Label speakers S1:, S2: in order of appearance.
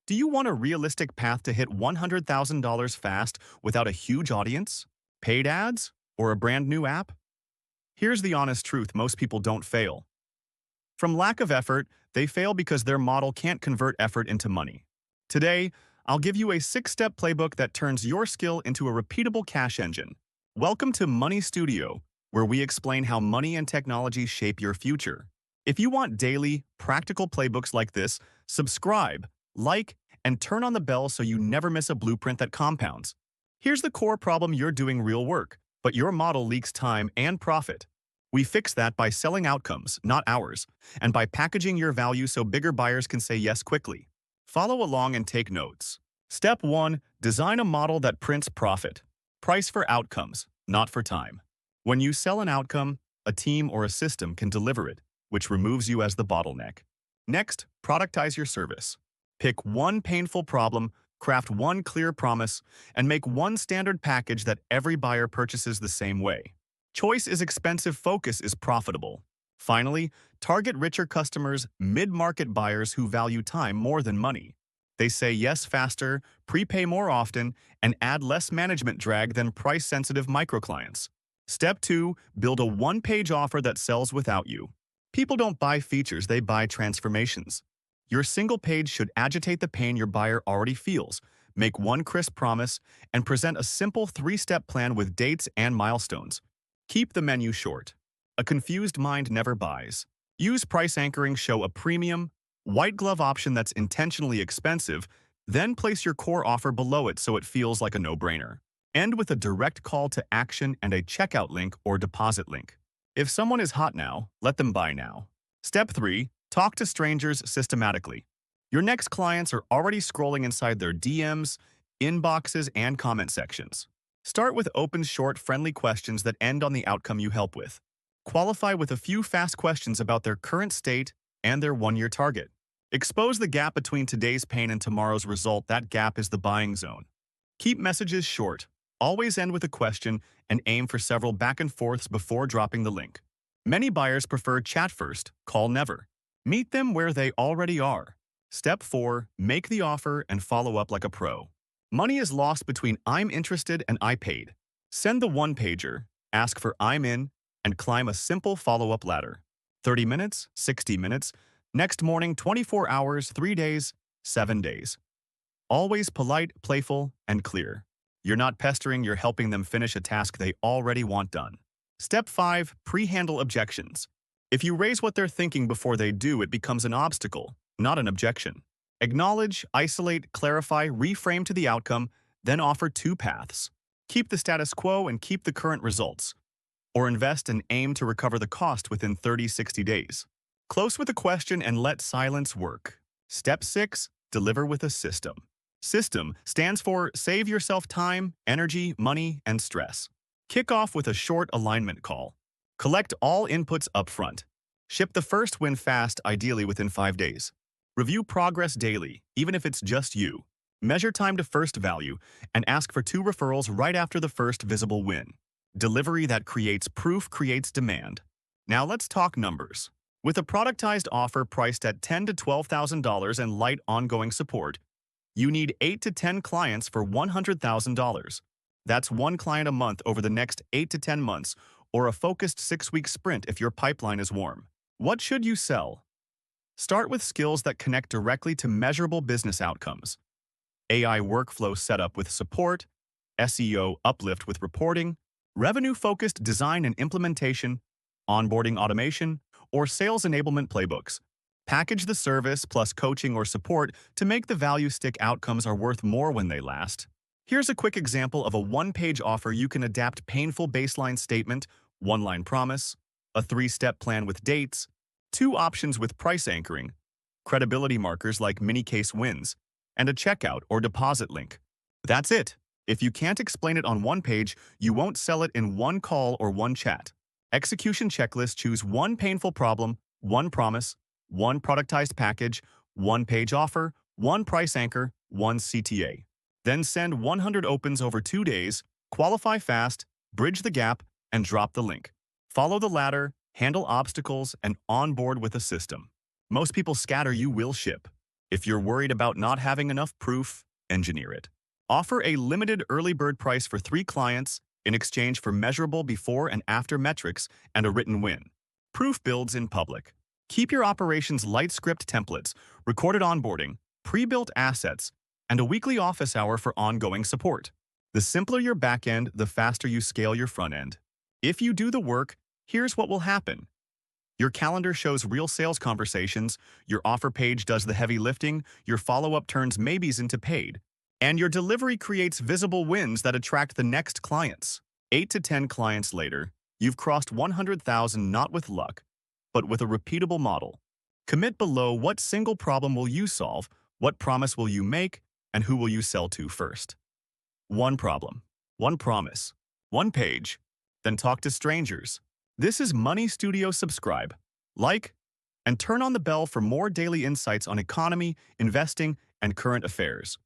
S1: Do you want a realistic path to hit $100,000 fast without a huge audience, paid ads, or a brand new app? Here's the honest truth: most people don't fail from lack of effort, they fail because their model can't convert effort into money. Today, I'll give you a 6-step playbook that turns your skill into a repeatable cash engine. Welcome to Money Studio, where we explain how money and technology shape your future. If you want daily, practical playbooks like this, subscribe, like, and turn on the bell so you never miss a blueprint that compounds. Here's the core problem: you're doing real work, but your model leaks time and profit. We fix that by selling outcomes, not hours, and by packaging your value so bigger buyers can say yes quickly. Follow along and take notes. Step 1. Design a model that prints profit. Price for outcomes, not for time. When you sell an outcome, a team or a system can deliver it, which removes you as the bottleneck. Next, productize your service. Pick one painful problem, craft one clear promise, and make one standard package that every buyer purchases the same way. Choice is expensive, focus is profitable. Finally, target richer customers, mid-market buyers who value time more than money. They say yes faster, prepay more often, and add less management drag than price-sensitive microclients. Step 2. Build a one-page offer that sells without you. People don't buy features, they buy transformations. Your single page should agitate the pain your buyer already feels, make one crisp promise, and present a simple 3-step plan with dates and milestones. Keep the menu short. A confused mind never buys. Use price anchoring, show a premium, white glove option that's intentionally expensive, then place your core offer below it so it feels like a no-brainer. End with a direct call to action and a checkout link or deposit link. If someone is hot now, let them buy now. Step 3. Talk to strangers systematically. Your next clients are already scrolling inside their DMs, inboxes, and comment sections. Start with open, short, friendly questions that end on the outcome you help with. Qualify with a few fast questions about their current state and their one-year target. Expose the gap between today's pain and tomorrow's result. That gap is the buying zone. Keep messages short. Always end with a question and aim for several back and forths before dropping the link. Many buyers prefer chat first, call never. Meet them where they already are. Step 4. Make the offer and follow up like a pro. Money is lost between "I'm interested" and "I paid." Send the one-pager, ask for "I'm in," and climb a simple follow-up ladder. 30 minutes, 60 minutes, next morning, 24 hours, 3 days, 7 days. Always polite, playful, and clear. You're not pestering, you're helping them finish a task they already want done. Step 5. Pre-handle objections. If you raise what they're thinking before they do, it becomes an obstacle, not an objection. Acknowledge, isolate, clarify, reframe to the outcome, then offer 2 paths. Keep the status quo and keep the current results, or invest and aim to recover the cost within 30-60 days. Close with a question and let silence work. Step 6. Deliver with a system. System stands for save yourself time, energy, money, and stress. Kick off with a short alignment call. Collect all inputs up front. Ship the first win fast, ideally within 5 days. Review progress daily, even if it's just you. Measure time to first value and ask for 2 referrals right after the first visible win. Delivery that creates proof creates demand. Now let's talk numbers. With a productized offer priced at $10,000 to $12,000 and light ongoing support, you need 8 to 10 clients for $100,000. That's 1 client a month over the next 8 to 10 months, or a focused 6-week sprint if your pipeline is warm. What should you sell? Start with skills that connect directly to measurable business outcomes. AI workflow setup with support, SEO uplift with reporting, revenue-focused design and implementation, onboarding automation, or sales enablement playbooks. Package the service plus coaching or support to make the value stick. Outcomes are worth more when they last. Here's a quick example of a one-page offer you can adapt: painful baseline statement, one-line promise, a 3-step plan with dates, 2 options with price anchoring, credibility markers like mini case wins, and a checkout or deposit link. That's it. If you can't explain it on one page, you won't sell it in one call or one chat. Execution checklist: choose one painful problem, one promise, one productized package, one page offer, one price anchor, one CTA. Then send 100 opens over 2 days, qualify fast, bridge the gap, and drop the link. Follow the ladder, handle obstacles, and onboard with a system. Most people scatter, you will ship. If you're worried about not having enough proof, engineer it. Offer a limited early bird price for 3 clients in exchange for measurable before and after metrics and a written win. Proof builds in public. Keep your operations light script templates, recorded onboarding, pre-built assets, and a weekly office hour for ongoing support. The simpler your backend, the faster you scale your front end. If you do the work, here's what will happen. Your calendar shows real sales conversations, your offer page does the heavy lifting, your follow-up turns maybes into paid, and your delivery creates visible wins that attract the next clients. 8 to 10 clients later, you've crossed 100,000 not with luck, but with a repeatable model. Commit below what single problem will you solve, what promise will you make, and who will you sell to first. One problem, one promise, one page, then talk to strangers. This is Money Studio. Subscribe, like, and turn on the bell for more daily insights on economy, investing, and current affairs.